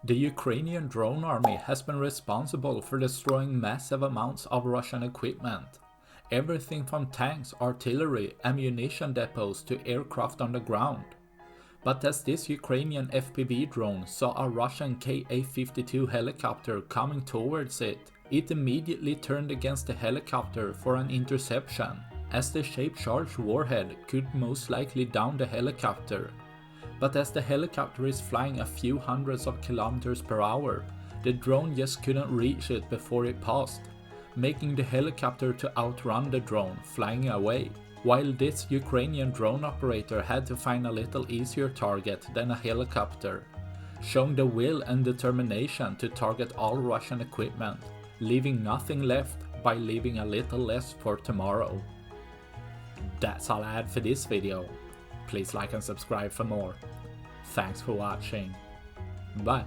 The Ukrainian drone army has been responsible for destroying massive amounts of Russian equipment. Everything from tanks, artillery, ammunition depots to aircraft on the ground. But as this Ukrainian FPV drone saw a Russian Ka-52 helicopter coming towards it, it immediately turned against the helicopter for an interception, as the shape-charged warhead could most likely down the helicopter. But as the helicopter is flying a few hundreds of kilometers per hour, the drone just couldn't reach it before it passed, making the helicopter to outrun the drone, flying away. While this Ukrainian drone operator had to find a little easier target than a helicopter, showing the will and determination to target all Russian equipment, leaving nothing left by leaving a little less for tomorrow. That's all I had for this video. Please like and subscribe for more. Thanks for watching. Bye.